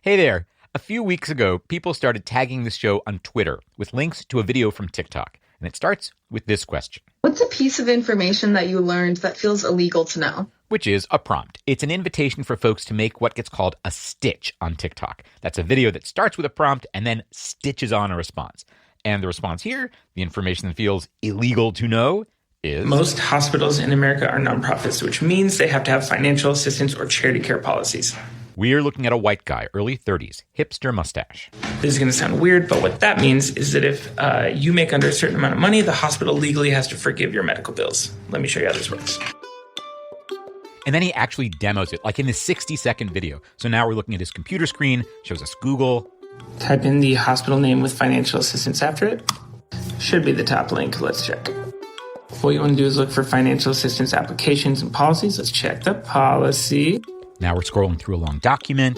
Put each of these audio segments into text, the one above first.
Hey there. A few weeks ago, people started tagging this show on Twitter with links to a video from TikTok. And it starts with this question. What's a piece of information that you learned that feels illegal to know? Which is a prompt. It's an invitation for folks to make what gets called a stitch on TikTok. That's a video that starts with a prompt and then stitches on a response. And the response here, the information that feels illegal to know, is... Most hospitals in America are nonprofits, which means they have to have financial assistance or charity care policies. We're looking at a white guy, early 30s, hipster mustache. This is going to sound weird, but what that means is that if you make under a certain amount of money, the hospital legally has to forgive your medical bills. Let me show you how this works. And then he actually demos it, like in this 60-second video. So now we're looking at his computer screen, shows us Google. Type in the hospital name with financial assistance after it. Should be the top link. Let's check. What you want to do is look for financial assistance applications and policies. Let's check the policy. Now we're scrolling through a long document.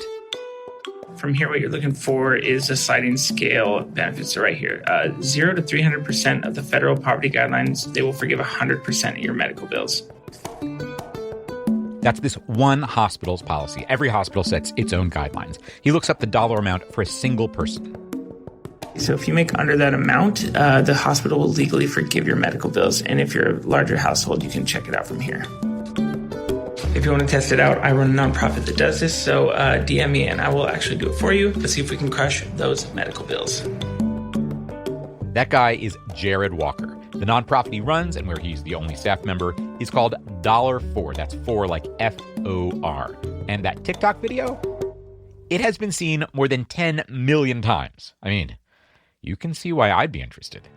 From here, what you're looking for is a sliding scale of benefits. So right here, 0 to 300% of the federal poverty guidelines, they will forgive 100% of your medical bills. That's this one hospital's policy. Every hospital sets its own guidelines. He looks up the dollar amount for a single person. So if you make under that amount, the hospital will legally forgive your medical bills. And if you're a larger household, you can check it out from here. If you want to test it out, I run a nonprofit that does this, so DM me and I will actually do it for you. Let's see if we can crush those medical bills. That guy is Jared Walker. The nonprofit he runs, and where he's the only staff member, is called $4. That's for like F-O-R. And that TikTok video, it has been seen more than 10 million times. I mean, you can see why I'd be interested.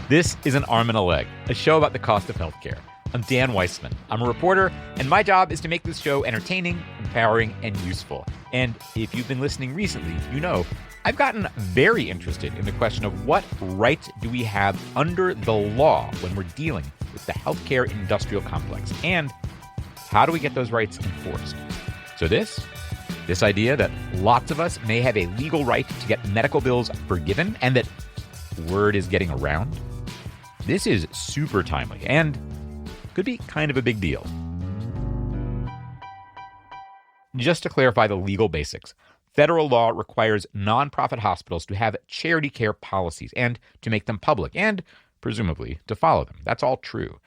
This is An Arm and a Leg, a show about the cost of healthcare. I'm Dan Weissman. I'm a reporter, and my job is to make this show entertaining, empowering, and useful. And if you've been listening recently, you know I've gotten very interested in the question of what rights do we have under the law when we're dealing with the healthcare industrial complex, and how do we get those rights enforced? So this idea that lots of us may have a legal right to get medical bills forgiven, and that word is getting around, this is super timely and could be kind of a big deal. Just to clarify the legal basics, federal law requires nonprofit hospitals to have charity care policies and to make them public and, presumably, to follow them. That's all true.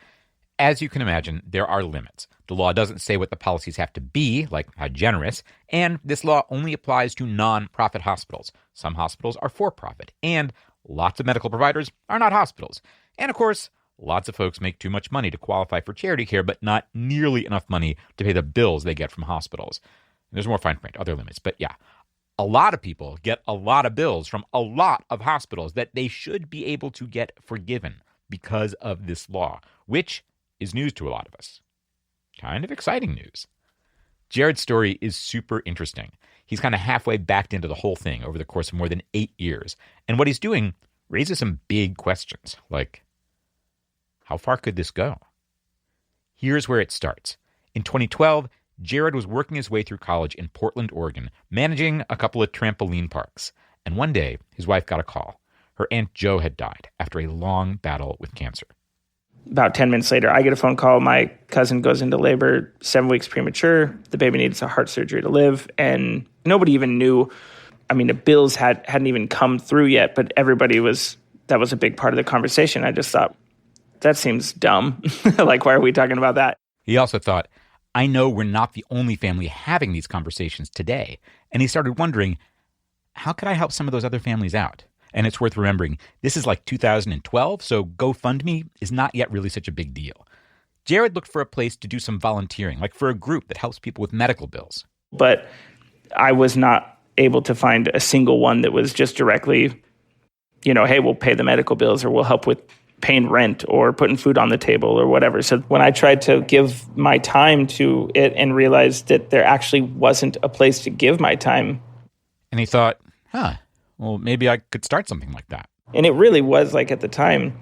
As you can imagine, there are limits. The law doesn't say what the policies have to be, like how generous, and this law only applies to nonprofit hospitals. Some hospitals are for-profit, and lots of medical providers are not hospitals. And of course, lots of folks make too much money to qualify for charity care, but not nearly enough money to pay the bills they get from hospitals. There's more fine print, other limits. But yeah, a lot of people get a lot of bills from a lot of hospitals that they should be able to get forgiven because of this law, which is news to a lot of us. Kind of exciting news. Jared's story is super interesting. He's kind of halfway backed into the whole thing over the course of more than 8 years. And what he's doing raises some big questions, like, how far could this go? Here's where it starts. In 2012, Jared was working his way through college in Portland, Oregon, managing a couple of trampoline parks. And one day, his wife got a call. Her Aunt Jo had died after a long battle with cancer. About 10 minutes later, I get a phone call. My cousin goes into labor, 7 weeks premature. The baby needs a heart surgery to live. And nobody even knew. I mean, the bills hadn't even come through yet, but that was a big part of the conversation. I just thought, that seems dumb. Like, why are we talking about that? He also thought, I know we're not the only family having these conversations today. And he started wondering, how could I help some of those other families out? And it's worth remembering, this is like 2012, so GoFundMe is not yet really such a big deal. Jared looked for a place to do some volunteering, like for a group that helps people with medical bills. But I was not able to find a single one that was just directly, hey, we'll pay the medical bills or we'll help with paying rent or putting food on the table or whatever. So when I tried to give my time to it and realized that there actually wasn't a place to give my time. And he thought, well, maybe I could start something like that. And it really was like at the time,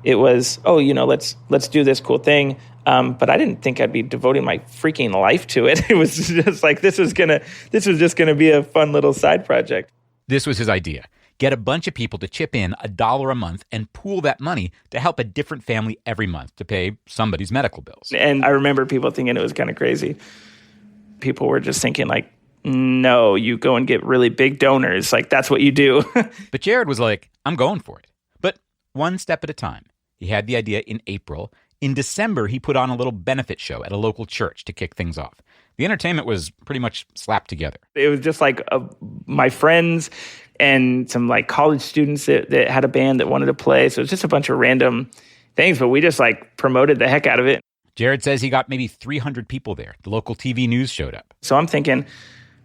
it was, let's do this cool thing. But I didn't think I'd be devoting my freaking life to it. It was just like, this was just gonna be a fun little side project. This was his idea. Get a bunch of people to chip in $1 a month and pool that money to help a different family every month to pay somebody's medical bills. And I remember people thinking it was kind of crazy. people were just thinking like, no, you go and get really big donors. Like, that's what you do. But Jared was like, I'm going for it. But one step at a time. He had the idea in April. In December, he put on a little benefit show at a local church to kick things off. The entertainment was pretty much slapped together. It was just like my friends and some like college students that had a band that wanted to play. So it was just a bunch of random things, but we just like promoted the heck out of it. Jared says he got maybe 300 people there. The local TV news showed up. So I'm thinking,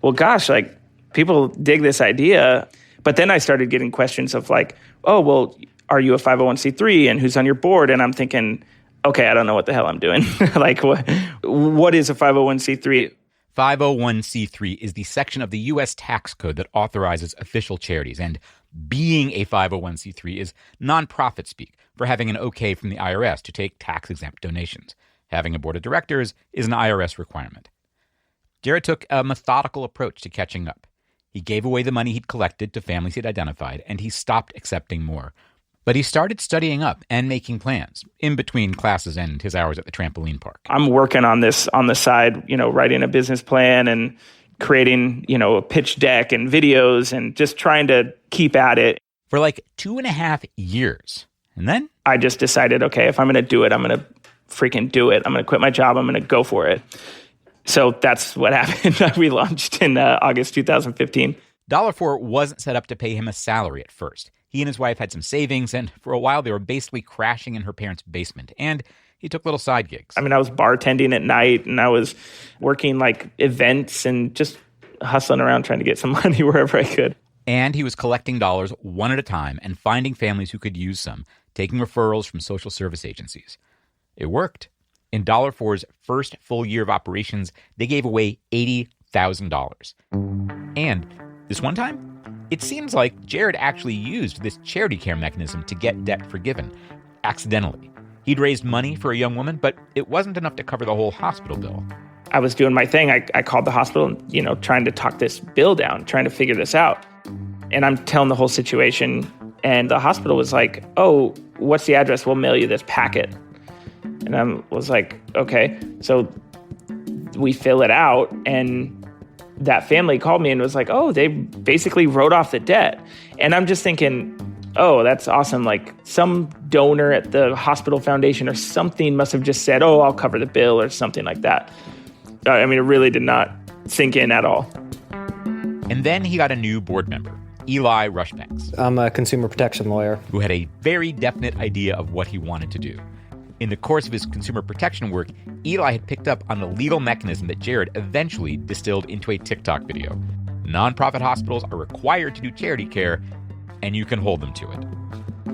well, gosh, like people dig this idea. But then I started getting questions of like, oh, well, are you a 501c3 and who's on your board? And I'm thinking, okay, I don't know what the hell I'm doing. Like, what is a 501c3? 501c3 is the section of the U.S. tax code that authorizes official charities. And being a 501c3 is nonprofit speak for having an okay from the IRS to take tax-exempt donations. Having a board of directors is an IRS requirement. Jared took a methodical approach to catching up. He gave away the money he'd collected to families he'd identified, and he stopped accepting more. But he started studying up and making plans in between classes and his hours at the trampoline park. I'm working on this on the side, writing a business plan and creating, a pitch deck and videos and just trying to keep at it. For like 2.5 years. And then I just decided, okay, if I'm going to do it, I'm going to freaking do it. I'm going to quit my job. I'm going to go for it. So that's what happened. We launched in August 2015. $4 wasn't set up to pay him a salary at first. He and his wife had some savings, and for a while they were basically crashing in her parents' basement. And he took little side gigs. I was bartending at night, and I was working like events and just hustling around trying to get some money wherever I could. And he was collecting dollars one at a time and finding families who could use some, taking referrals from social service agencies. It worked. In $4's first full year of operations, they gave away $80,000. And this one time, it seems like Jared actually used this charity care mechanism to get debt forgiven, accidentally. He'd raised money for a young woman, but it wasn't enough to cover the whole hospital bill. I was doing my thing. I called the hospital, trying to talk this bill down, trying to figure this out. And I'm telling the whole situation. And the hospital was like, oh, what's the address? We'll mail you this packet. And I was like, okay. So we fill it out, and that family called me and was like, oh, they basically wrote off the debt. And I'm just thinking, oh, that's awesome. Like some donor at the hospital foundation or something must have just said, oh, I'll cover the bill or something like that. It really did not sink in at all. And then he got a new board member, Eli Rushbanks. I'm a consumer protection lawyer. Who had a very definite idea of what he wanted to do. In the course of his consumer protection work, Eli had picked up on the legal mechanism that Jared eventually distilled into a TikTok video. Nonprofit hospitals are required to do charity care, and you can hold them to it.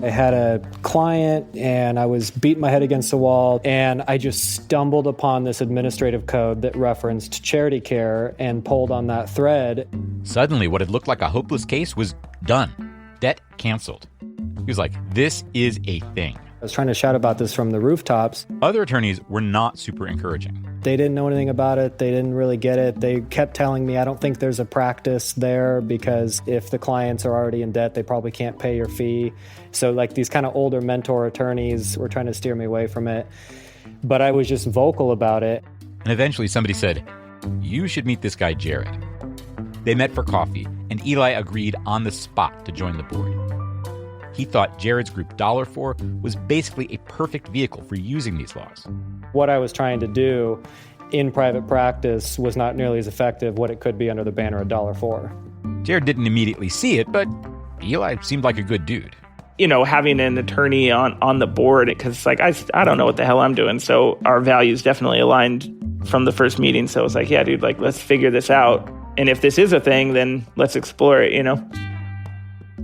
I had a client, and I was beating my head against the wall, and I just stumbled upon this administrative code that referenced charity care and pulled on that thread. Suddenly, what had looked like a hopeless case was done. Debt canceled. He was like, this is a thing. I was trying to shout about this from the rooftops. Other attorneys were not super encouraging. They didn't know anything about it. They didn't really get it. They kept telling me, I don't think there's a practice there because if the clients are already in debt, they probably can't pay your fee. So like these kind of older mentor attorneys were trying to steer me away from it. But I was just vocal about it. And eventually somebody said, you should meet this guy, Jared. They met for coffee, and Eli agreed on the spot to join the board. He thought Jared's group $4 was basically a perfect vehicle for using these laws. What I was trying to do in private practice was not nearly as effective what it could be under the banner of $4. Jared didn't immediately see it, but Eli seemed like a good dude. Having an attorney on the board, because like I don't know what the hell I'm doing. So our values definitely aligned from the first meeting. So I was like, yeah, dude, like let's figure this out. And if this is a thing, then let's explore it,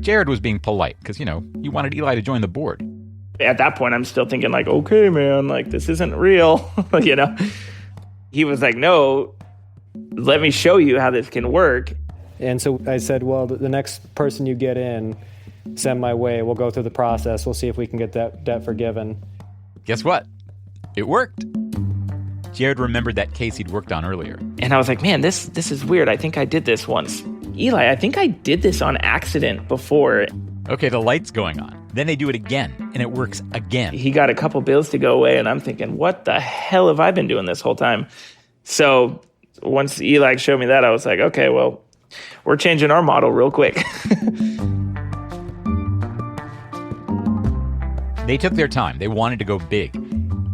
Jared was being polite because, he wanted Eli to join the board. At that point, I'm still thinking like, okay, man, like this isn't real, He was like, no, let me show you how this can work. And so I said, well, the next person you get in, send my way. We'll go through the process. We'll see if we can get that debt forgiven. Guess what? It worked. Jared remembered that case he'd worked on earlier. And I was like, man, this is weird. I think I did this once. Eli, I think I did this on accident before. Okay, the light's going on. Then they do it again, and it works again. He got a couple bills to go away, and I'm thinking, what the hell have I been doing this whole time? So Once Eli showed me that, I was like, okay, well, we're changing our model real quick. They took their time. They wanted to go big.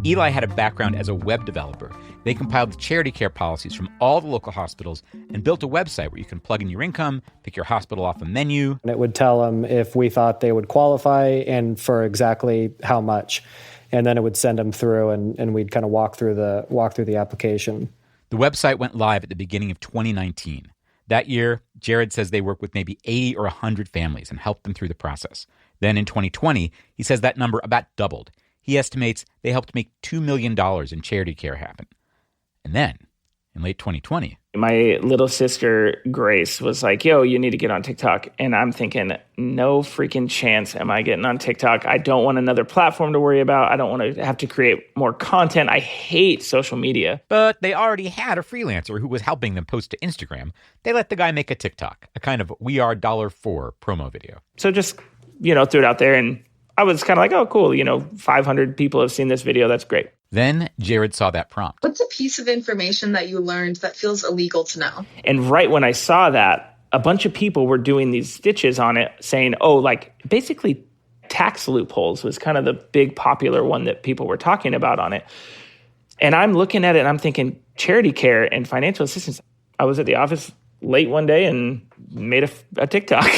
Eli had a background as a web developer. They compiled the charity care policies from all the local hospitals and built a website where you can plug in your income, pick your hospital off a menu. And it would tell them if we thought they would qualify and for exactly how much. And then it would send them through and we'd kind of walk through the application. The website went live at the beginning of 2019. That year, Jared says they worked with maybe 80 or 100 families and helped them through the process. Then in 2020, he says that number about doubled. He estimates they helped make $2 million in charity care happen. And then, in late 2020, my little sister, Grace, was like, yo, you need to get on TikTok. And I'm thinking, no freaking chance am I getting on TikTok. I don't want another platform to worry about. I don't want to have to create more content. I hate social media. But they already had a freelancer who was helping them post to Instagram. They let the guy make a TikTok, a kind of We Are $4 promo video. So just, threw it out there. And I was kind of like, oh, cool. 500 people have seen this video. That's great. Then Jared saw that prompt. What's a piece of information that you learned that feels illegal to know? And right when I saw that, a bunch of people were doing these stitches on it saying, basically tax loopholes was kind of the big popular one that people were talking about on it. And I'm looking at it and I'm thinking charity care and financial assistance. I was at the office late one day and made a TikTok.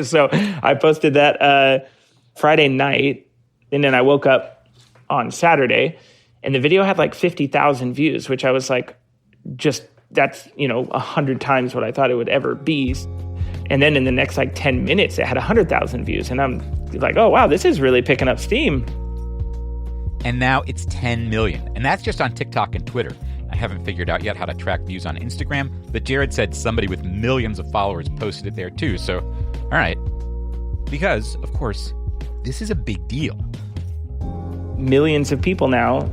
So I posted that Friday night, and then I woke up on Saturday. And the video had like 50,000 views, which I was like, that's 100 times what I thought it would ever be. And then in the next 10 minutes, it had 100,000 views. And I'm like, oh, wow, this is really picking up steam. And now it's 10 million. And that's just on TikTok and Twitter. I haven't figured out yet how to track views on Instagram, but Jared said somebody with millions of followers posted it there too. So, all right. Because, of course, this is a big deal. Millions of people now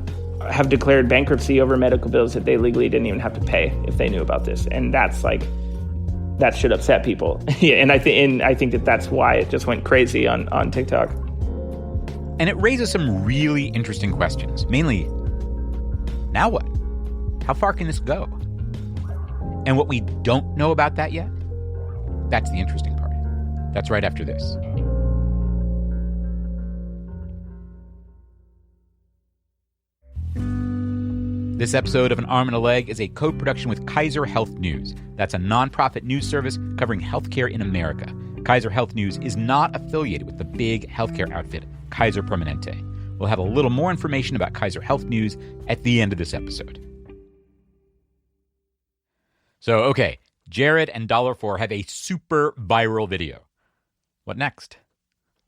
have declared bankruptcy over medical bills that they legally didn't even have to pay if they knew about this. And that's that should upset people. Yeah, and I think that's why it just went crazy on TikTok. And it raises some really interesting questions. Mainly, now what? How far can this go? And what we don't know about that yet, that's the interesting part. That's right after this. This episode of An Arm and a Leg is a co-production with Kaiser Health News. That's a nonprofit news service covering healthcare in America. Kaiser Health News is not affiliated with the big healthcare outfit, Kaiser Permanente. We'll have a little more information about Kaiser Health News at the end of this episode. So, okay, Jared and $4 have a super viral video. What next?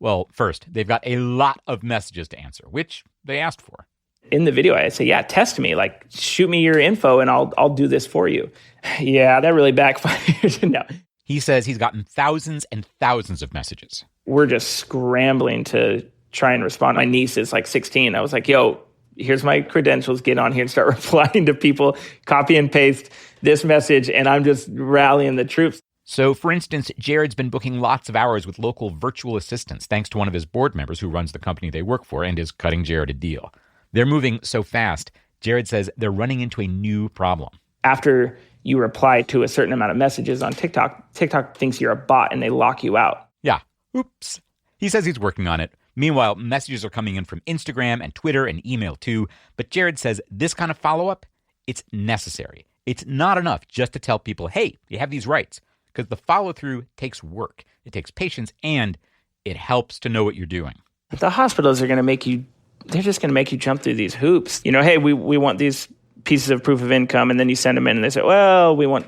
Well, first, they've got a lot of messages to answer, which they asked for. In the video, I say, yeah, test me. Shoot me your info and I'll do this for you. Yeah, that really backfired. No. He says he's gotten thousands and thousands of messages. We're just scrambling to try and respond. My niece is 16. I was like, yo, here's my credentials. Get on here and start replying to people. Copy and paste this message. And I'm just rallying the troops. So, for instance, Jared's been booking lots of hours with local virtual assistants thanks to one of his board members who runs the company they work for and is cutting Jared a deal. They're moving so fast, Jared says they're running into a new problem. After you reply to a certain amount of messages on TikTok, TikTok thinks you're a bot and they lock you out. Yeah. Oops. He says he's working on it. Meanwhile, messages are coming in from Instagram and Twitter and email too. But Jared says this kind of follow-up, it's necessary. It's not enough just to tell people, hey, you have these rights. Because the follow-through takes work. It takes patience and it helps to know what you're doing. The hospitals are going to make you they're just going to make you jump through these hoops. Hey, we want these pieces of proof of income, and then you send them in and they say, well, we want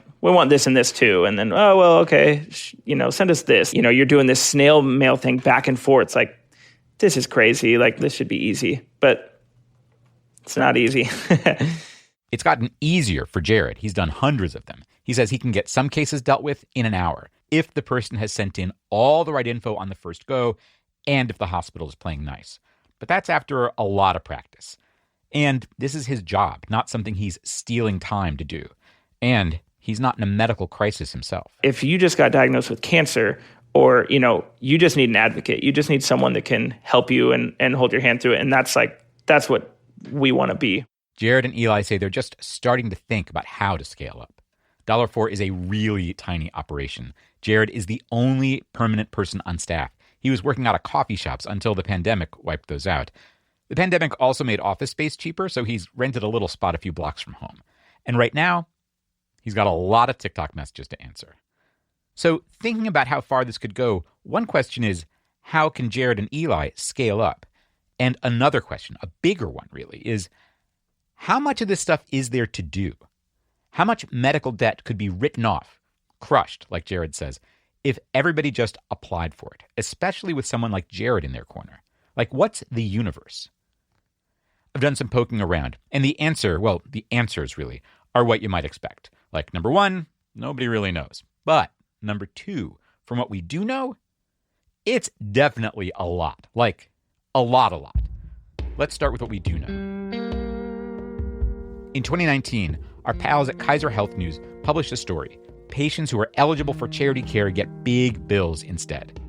this and this too. And then, oh, well, okay, send us this. You're doing this snail mail thing back and forth. It's this is crazy. This should be easy, but it's not easy. It's gotten easier for Jared. He's done hundreds of them. He says he can get some cases dealt with in an hour if the person has sent in all the right info on the first go and if the hospital is playing nice. But that's after a lot of practice. And this is his job, not something he's stealing time to do. And he's not in a medical crisis himself. If you just got diagnosed with cancer or, you just need an advocate, you just need someone that can help you and hold your hand through it. And that's what we want to be. Jared and Eli say they're just starting to think about how to scale up. $4 is a really tiny operation. Jared is the only permanent person on staff. He was working out of coffee shops until the pandemic wiped those out. The pandemic also made office space cheaper, so he's rented a little spot a few blocks from home. And right now, he's got a lot of TikTok messages to answer. So thinking about how far this could go, one question is, how can Jared and Eli scale up? And another question, a bigger one really, is how much of this stuff is there to do? How much medical debt could be written off, crushed, like Jared says, if everybody just applied for it, especially with someone like Jared in their corner? Like, what's the universe? I've done some poking around, and the answers really are what you might expect. Like, number one, nobody really knows. But number two, from what we do know, it's definitely a lot. Like, a lot. Let's start with what we do know. In 2019, our pals at Kaiser Health News published a story. Patients who are eligible for charity care get big bills instead.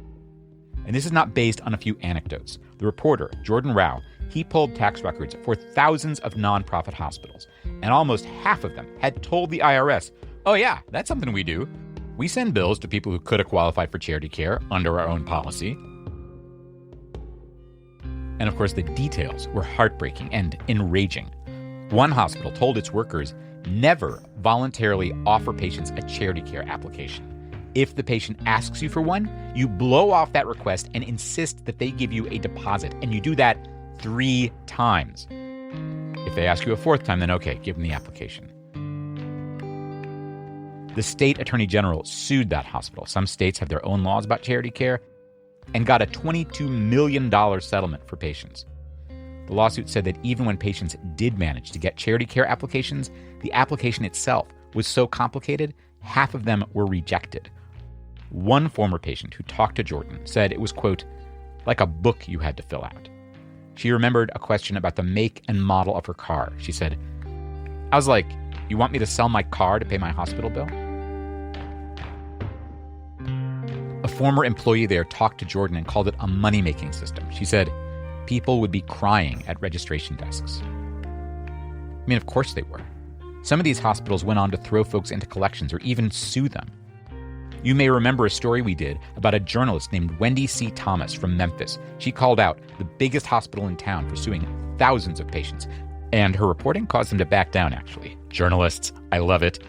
And this is not based on a few anecdotes. The reporter, Jordan Rao, he pulled tax records for thousands of nonprofit hospitals, and almost half of them had told the IRS, oh yeah, that's something we do. We send bills to people who could have qualified for charity care under our own policy. And of course, the details were heartbreaking and enraging. One hospital told its workers never voluntarily offer patients a charity care application. If the patient asks you for one, you blow off that request and insist that they give you a deposit, and you do that 3 times. If they ask you a 4th time, then okay, give them the application. The state attorney general sued that hospital. Some states have their own laws about charity care, and got a $22 million settlement for patients. The lawsuit said that even when patients did manage to get charity care applications, the application itself was so complicated, half of them were rejected. One former patient who talked to Jordan said it was, quote, like a book you had to fill out. She remembered a question about the make and model of her car. She said, I was like, you want me to sell my car to pay my hospital bill? A former employee there talked to Jordan and called it a money-making system. She said people would be crying at registration desks. I mean, of course they were. Some of these hospitals went on to throw folks into collections or even sue them. You may remember a story we did about a journalist named Wendy C. Thomas from Memphis. She called out the biggest hospital in town for suing thousands of patients, and her reporting caused them to back down, actually. Journalists, I love it.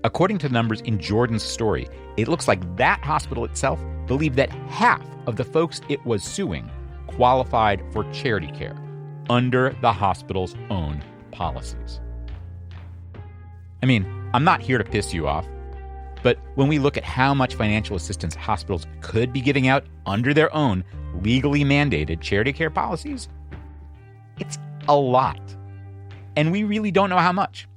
According to the numbers in Jordan's story, it looks like that hospital itself believed that half of the folks it was suing qualified for charity care under the hospital's own policies. I mean, I'm not here to piss you off, but when we look at how much financial assistance hospitals could be giving out under their own legally mandated charity care policies, it's a lot. And we really don't know how much.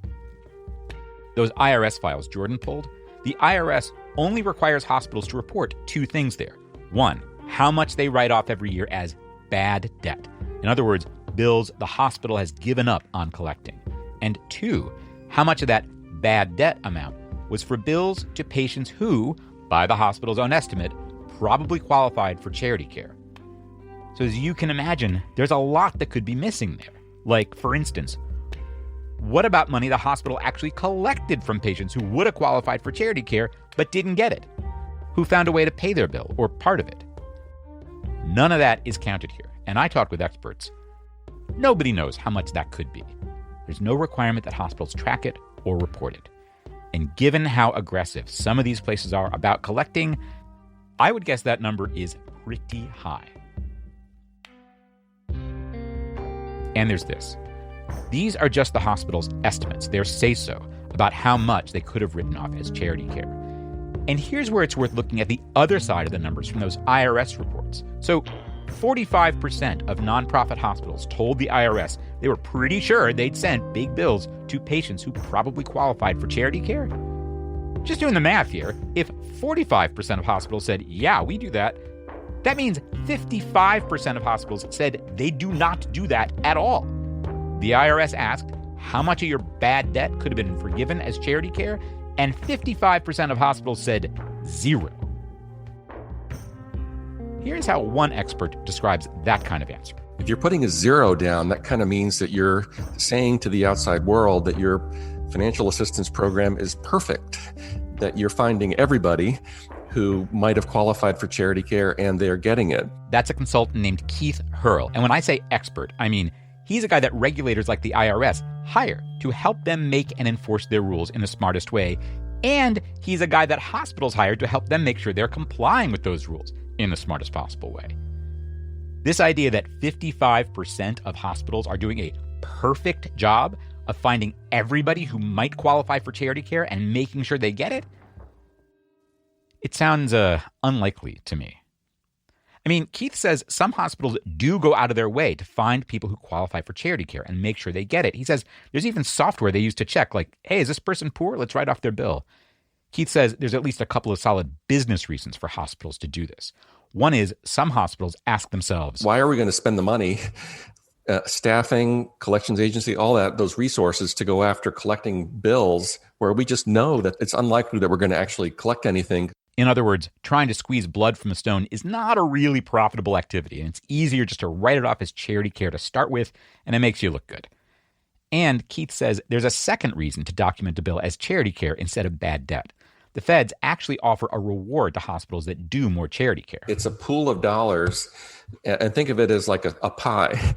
Those IRS files Jordan pulled, the IRS only requires hospitals to report 2 things there. 1, how much they write off every year as bad debt. In other words, bills the hospital has given up on collecting. And 2, how much of that bad debt amount was for bills to patients who, by the hospital's own estimate, probably qualified for charity care. So as you can imagine, there's a lot that could be missing there. Like, for instance, what about money the hospital actually collected from patients who would have qualified for charity care but didn't get it? Who found a way to pay their bill or part of it? None of that is counted here, and I talked with experts. Nobody knows how much that could be. There's no requirement that hospitals track it or report it. And given how aggressive some of these places are about collecting, I would guess that number is pretty high. And there's this. These are just the hospital's estimates, their say-so, about how much they could have written off as charity care. And here's where it's worth looking at the other side of the numbers from those IRS reports. So 45% of nonprofit hospitals told the IRS they were pretty sure they'd sent big bills to patients who probably qualified for charity care. Just doing the math here, if 45% of hospitals said, yeah, we do that, that means 55% of hospitals said they do not do that at all. The IRS asked how much of your bad debt could have been forgiven as charity care, and 55% of hospitals said 0. Here's how one expert describes that kind of answer. If you're putting a zero down, that kind of means that you're saying to the outside world that your financial assistance program is perfect, that you're finding everybody who might have qualified for charity care and they're getting it. That's a consultant named Keith Hurl. And when I say expert, I mean he's a guy that regulators like the IRS hire to help them make and enforce their rules in the smartest way. And he's a guy that hospitals hire to help them make sure they're complying with those rules in the smartest possible way. This idea that 55% of hospitals are doing a perfect job of finding everybody who might qualify for charity care and making sure they get it, it sounds unlikely to me. I mean, Keith says some hospitals do go out of their way to find people who qualify for charity care and make sure they get it. He says there's even software they use to check, like, hey, is this person poor? Let's write off their bill. Keith says there's at least a couple of solid business reasons for hospitals to do this. One is some hospitals ask themselves, why are we going to spend the money, staffing, collections agency, all that, those resources to go after collecting bills where we just know that it's unlikely that we're going to actually collect anything? In other words, trying to squeeze blood from a stone is not a really profitable activity, and it's easier just to write it off as charity care to start with, and it makes you look good. And Keith says there's a second reason to document a bill as charity care instead of bad debt. The feds actually offer a reward to hospitals that do more charity care. It's a pool of dollars, and think of it as like a pie.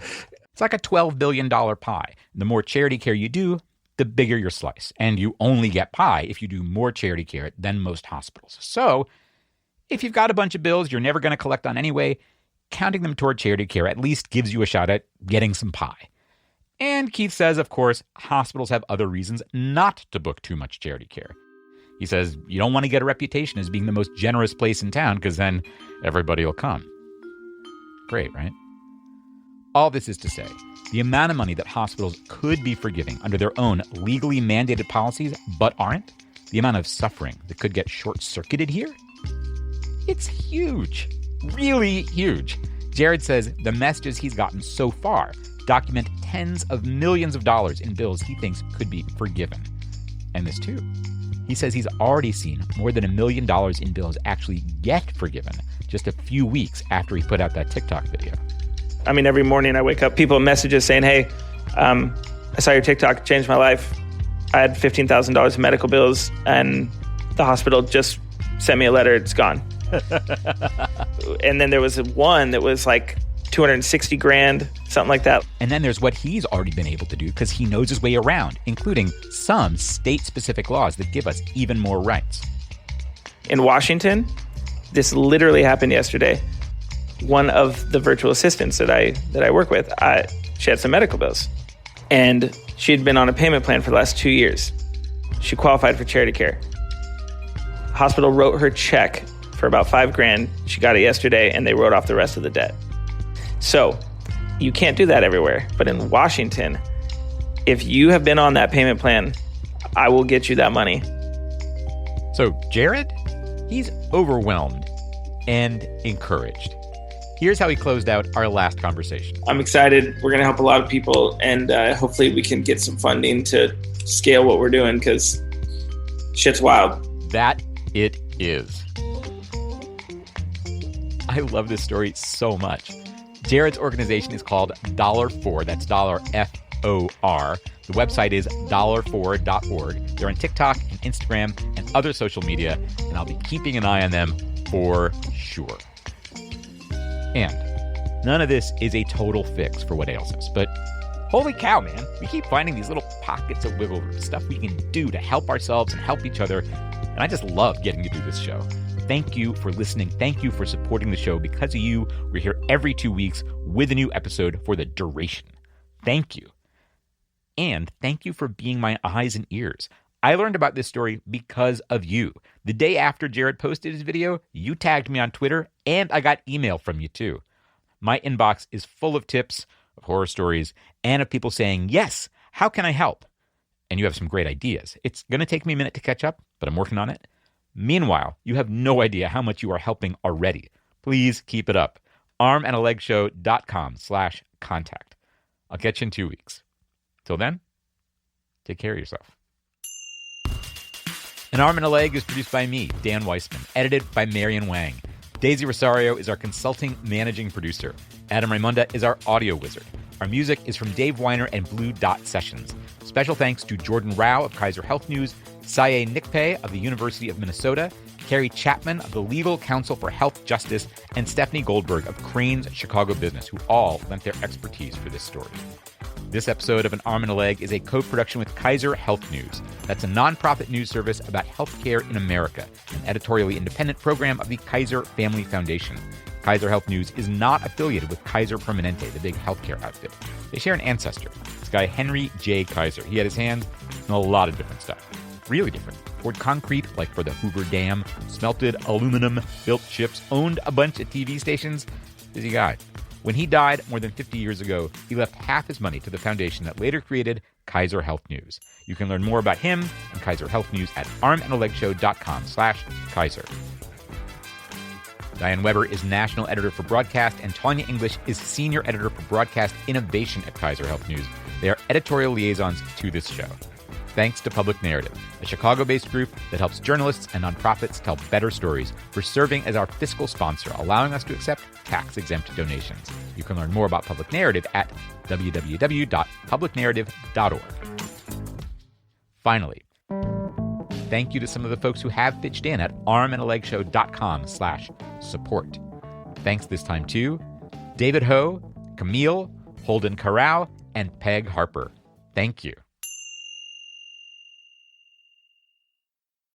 It's like a $12 billion pie. The more charity care you do, the bigger your slice. And you only get pie if you do more charity care than most hospitals. So if you've got a bunch of bills you're never going to collect on anyway, counting them toward charity care at least gives you a shot at getting some pie. And Keith says, of course, hospitals have other reasons not to book too much charity care. He says you don't want to get a reputation as being the most generous place in town because then everybody will come. Great, right? All this is to say, the amount of money that hospitals could be forgiving under their own legally mandated policies but aren't, the amount of suffering that could get short-circuited here, it's huge. Really huge. Jared says the messages he's gotten so far document tens of millions of dollars in bills he thinks could be forgiven. And this too. He says he's already seen more than $1 million in bills actually get forgiven just a few weeks after he put out that TikTok video. I mean, every morning I wake up, people messages saying, hey, I saw your TikTok, changed my life. I had $15,000 in medical bills and the hospital just sent me a letter, it's gone. And then there was one that was like $260,000, something like that. And then there's what he's already been able to do because he knows his way around, including some state-specific laws that give us even more rights. In Washington, this literally happened yesterday. One of the virtual assistants that I work with, she had some medical bills. And she had been on a payment plan for the last 2 years. She qualified for charity care. Hospital wrote her check for about $5,000. She got it yesterday, and they wrote off the rest of the debt. So you can't do that everywhere. But in Washington, if you have been on that payment plan, I will get you that money. So Jared, he's overwhelmed and encouraged. Here's how he closed out our last conversation. I'm excited. We're going to help a lot of people, and hopefully we can get some funding to scale what we're doing because shit's wild. That it is. I love this story so much. Jared's organization is called $4. That's $FOR. The website is $4.org. They're on TikTok and Instagram and other social media, and I'll be keeping an eye on them for sure. And none of this is a total fix for what ails us, but holy cow, man, we keep finding these little pockets of wiggle room, stuff we can do to help ourselves and help each other, and I just love getting to do this show. Thank you for listening. Thank you for supporting the show. Because of you, we're here every 2 weeks with a new episode for the duration. Thank you. And thank you for being my eyes and ears. I learned about this story because of you. The day after Jared posted his video, you tagged me on Twitter, and I got email from you too. My inbox is full of tips, of horror stories, and of people saying, yes, how can I help? And you have some great ideas. It's going to take me a minute to catch up, but I'm working on it. Meanwhile, you have no idea how much you are helping already. Please keep it up. armandalegshow.com/contact. I'll get you in 2 weeks. Till then, take care of yourself. An Arm and a Leg is produced by me, Dan Weissman, edited by Marion Wang. Daisy Rosario is our consulting managing producer. Adam Raimonda is our audio wizard. Our music is from Dave Weiner and Blue Dot Sessions. Special thanks to Jordan Rao of Kaiser Health News, Saye Nikpe of the University of Minnesota, Carrie Chapman of the Legal Council for Health Justice, and Stephanie Goldberg of Crain's Chicago Business, who all lent their expertise for this story. This episode of An Arm and a Leg is a co-production with Kaiser Health News. That's a nonprofit news service about healthcare in America, an editorially independent program of the Kaiser Family Foundation. Kaiser Health News is not affiliated with Kaiser Permanente, the big healthcare outfit. They share an ancestor, this guy Henry J. Kaiser. He had his hands in a lot of different stuff. Really different. Poured concrete, like for the Hoover Dam, smelted aluminum, built ships, owned a bunch of TV stations. Busy guy. When he died more than 50 years ago, he left half his money to the foundation that later created Kaiser Health News. You can learn more about him and Kaiser Health News at armandalegshow.com/Kaiser. Diane Weber is national editor for broadcast, and Tanya English is senior editor for broadcast innovation at Kaiser Health News. They are editorial liaisons to this show. Thanks to Public Narrative, a Chicago-based group that helps journalists and nonprofits tell better stories, for serving as our fiscal sponsor, allowing us to accept tax-exempt donations. You can learn more about Public Narrative at www.publicnarrative.org. Finally, thank you to some of the folks who have pitched in at armandalegshow.com/support. Thanks this time to David Ho, Camille, Holden Carrao, and Peg Harper. Thank you.